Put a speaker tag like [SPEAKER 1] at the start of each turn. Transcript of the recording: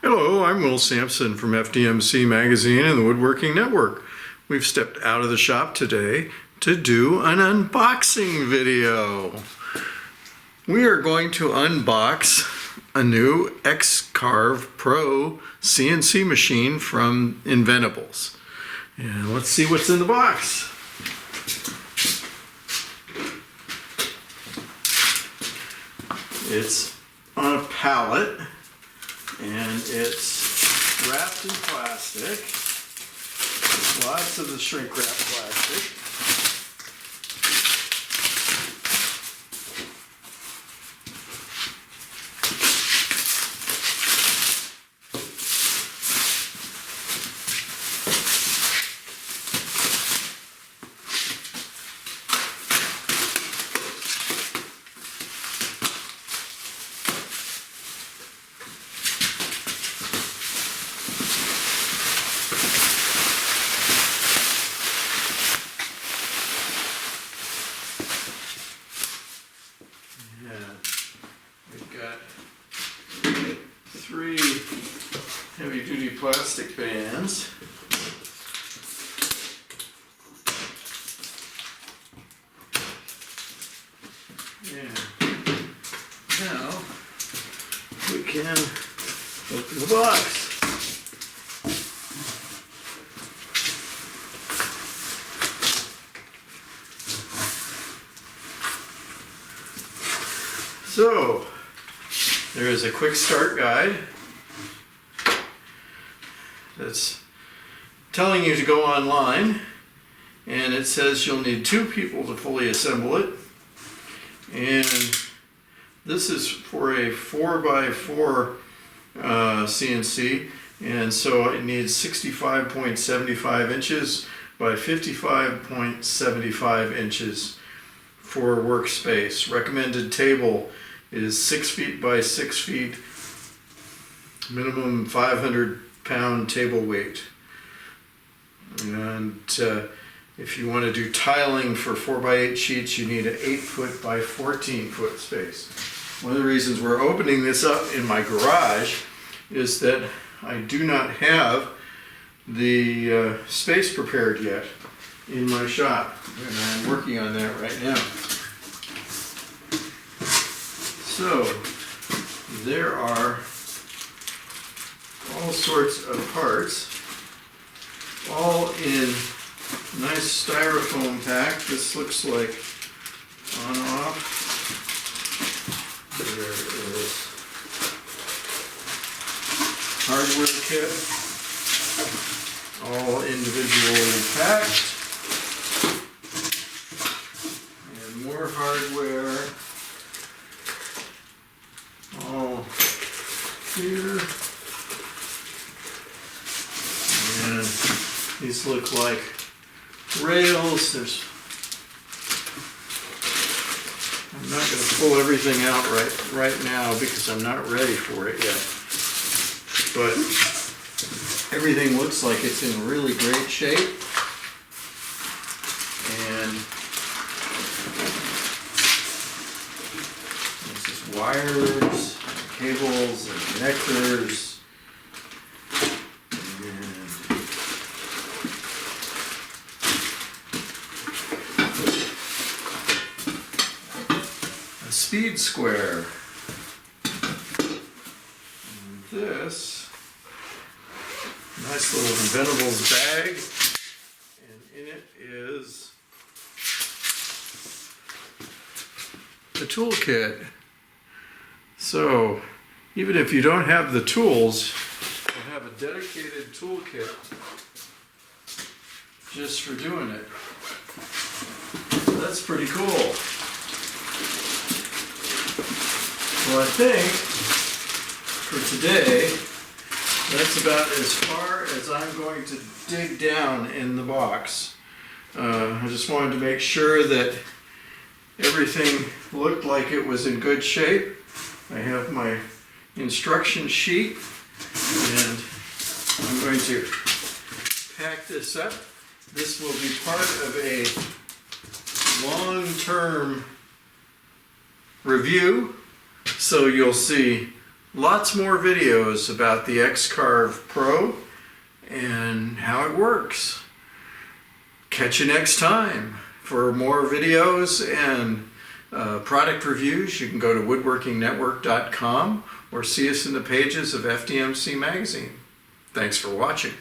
[SPEAKER 1] Hello, I'm Will Sampson from FDMC Magazine and the Woodworking Network. We've stepped out of the shop today to do an unboxing video. We are going to unbox a new X-Carve Pro CNC machine from Inventables. And let's see what's in the box. It's on a pallet. And it's wrapped in plastic. Lots of the shrink wrap plastic. We've got 3 heavy-duty plastic bands. And now we can open the box. So, there is a quick start guide that's telling you to go online, and it says you'll need 2 people to fully assemble it. And this is for a 4x4 CNC, and so it needs 65.75 inches by 55.75 inches for workspace. Recommended table is 6 feet by 6 feet, minimum 500-pound table weight. And if you want to do tiling for 4x8 sheets, you need an 8-foot by 14-foot space. One of the reasons we're opening this up in my garage is that I do not have the space prepared yet in my shop, and I'm working on that right now. So, there are all sorts of parts, all in nice styrofoam pack. This looks like on-off. There is hardware kit, all individually packed, and more hardware. All here, and these look like rails. I'm not going to pull everything out right now because I'm not ready for it yet, but everything looks like it's in really great shape. And this is wires, cables and connectors, and a speed square. And this nice little Inventables bag, and in it is the toolkit. So, even if you don't have the tools, you'll have a dedicated toolkit just for doing it. That's pretty cool. Well, I think for today, that's about as far as I'm going to dig down in the box. I just wanted to make sure that everything looked like it was in good shape. I have my instruction sheet, and I'm going to pack this up. This will be part of a long-term review, so you'll see lots more videos about the X-Carve Pro and how it works. Catch you next time. For more videos and product reviews, you can go to woodworkingnetwork.com or see us in the pages of FDMC Magazine. Thanks for watching.